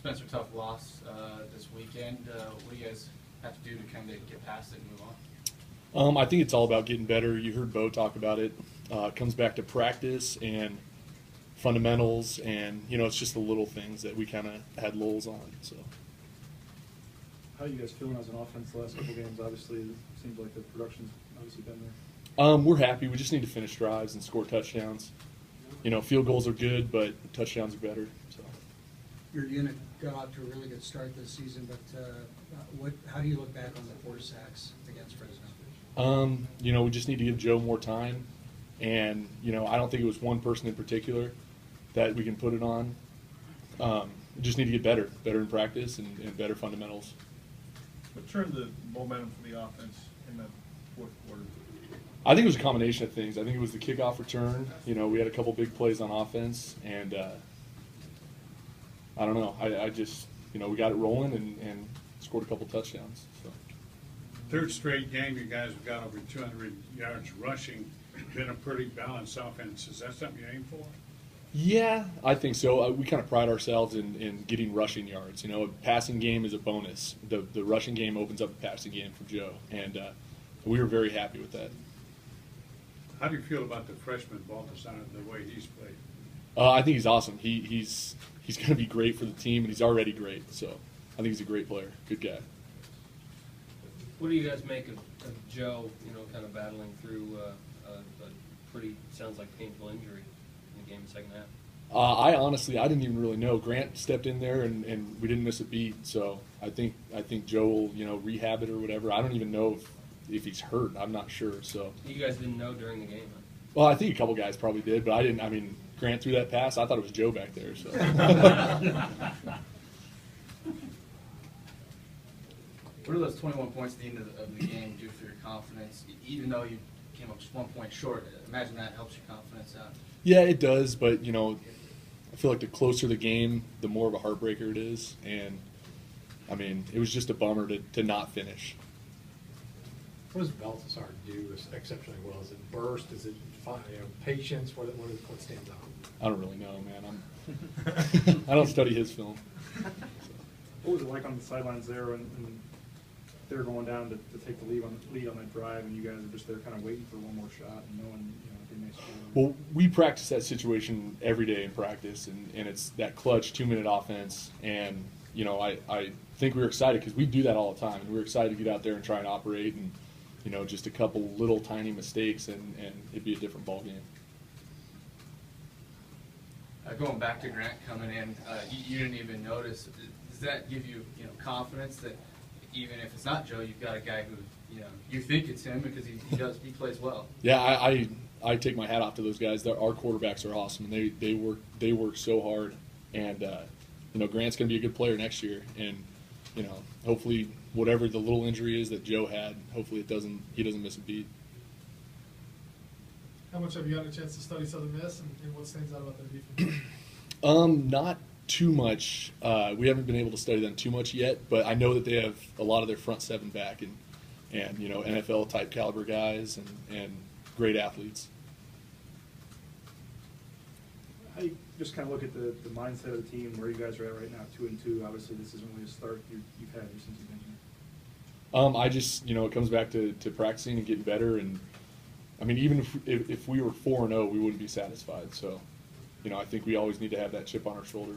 Spencer, tough loss this weekend. What do you guys have to do to kind of get past it and move on? I think it's all about getting better. You heard Bo talk about it. It comes back to practice and fundamentals, and it's just the little things that we kind of had lulls on. So, how are you guys feeling as an offense the last couple games? Obviously, it seems like the production's obviously been there. we're happy. We just need to finish drives and score touchdowns. Field goals are good, but touchdowns are better. So, your unit got off to a really good start this season, but how do you look back on the 4 sacks against Fresno? we just need to give Joe more time, and I don't think it was one person in particular that we can put it on. We just need to get better in practice and better fundamentals. What turned the momentum for the offense in the fourth quarter? I think it was a combination of things. I think it was the kickoff return. We had a couple big plays on offense, and I don't know. I just, we got it rolling and scored a couple touchdowns. So. Third straight game, you guys have got over 200 yards rushing. Been a pretty balanced offense. Is that something you aim for? Yeah, I think so. We kind of pride ourselves in getting rushing yards. A passing game is a bonus. The rushing game opens up a passing game for Joe, and we were very happy with that. How do you feel about the freshman Balthazar, the way he's played? I think he's awesome. He's going to be great for the team, and he's already great. So I think he's a great player, good guy. What do you guys make of Joe, kind of battling through a pretty, sounds like, painful injury in the game second half? I didn't even really know. Grant stepped in there, and we didn't miss a beat. So I think Joe will, rehab it or whatever. I don't even know if he's hurt. I'm not sure. So you guys didn't know during the game, huh? Well, I think a couple guys probably did, but I didn't. I mean, Grant threw that pass. I thought it was Joe back there. So. What do those 21 points at the end of the game do for your confidence? Even though you came up just 1 point short, imagine that helps your confidence out. Yeah, it does, but I feel like the closer the game, the more of a heartbreaker it is, and I mean, it was just a bummer to not finish. What does Balthazar do exceptionally well? Is it burst? Is it patience? What stands out? I don't really know, man. I don't study his film. So. What was it like on the sidelines there when they were going down to take the lead on that drive, and you guys are just there kind of waiting for one more shot and knowing they may score? Well, we practice that situation every day in practice, and it's that clutch 2-minute offense. And I think we were excited because we do that all the time, and we were excited to get out there and try and operate, and just a couple little tiny mistakes, and it'd be a different ball game. Going back to Grant coming in, you didn't even notice. Does that give you confidence that even if it's not Joe, you've got a guy who you think it's him because he plays well? Yeah, I take my hat off to those guys. Our quarterbacks are awesome, and they work so hard. And Grant's going to be a good player next year, and hopefully whatever the little injury is that Joe had, hopefully he doesn't miss a beat. How much have you had a chance to study Southern Miss, and what stands out about their defense? Not too much. We haven't been able to study them too much yet, but I know that they have a lot of their front seven back, and NFL type caliber guys and great athletes. How you just kind of look at the mindset of the team, where you guys are at right now, 2-2. Obviously, this isn't really a start you've had since you've been here. I just it comes back to practicing and getting better, and I mean, even if we were 4-0, we wouldn't be satisfied. So, I think we always need to have that chip on our shoulder.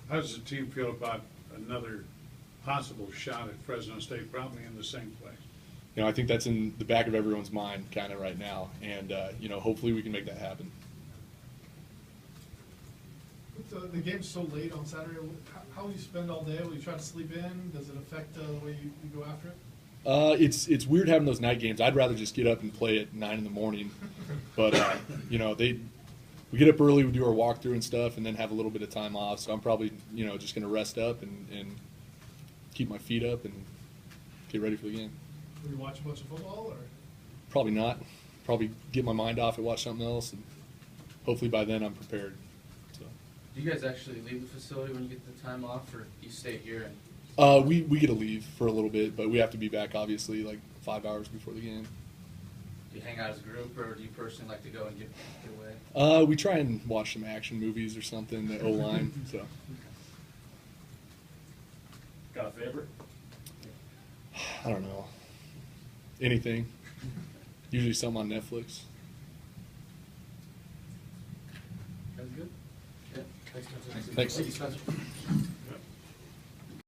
How does the team feel about another possible shot at Fresno State, probably in the same place? I think that's in the back of everyone's mind kind of right now, and hopefully we can make that happen. The game's so late on Saturday. How will you spend all day? Will you try to sleep in? Does it affect the way you go after it? It's weird having those night games. I'd rather just get up and play at 9 in the morning, but we get up early, we do our walkthrough and stuff, and then have a little bit of time off. So I'm probably just going to rest up and keep my feet up and get ready for the game. Will you watch a bunch of football, or? Probably not. Probably get my mind off and watch something else, and hopefully by then I'm prepared. So. Do you guys actually leave the facility when you get the time off, or do you stay here? We get to leave for a little bit, but we have to be back obviously like 5 hours before the game. Do you hang out as a group, or do you personally like to go and get away? We try and watch some action movies or something, the O-line, so. Got a favorite? I don't know. Anything. Usually something on Netflix. That's good. Yeah. Thanks. Thank you, Spencer.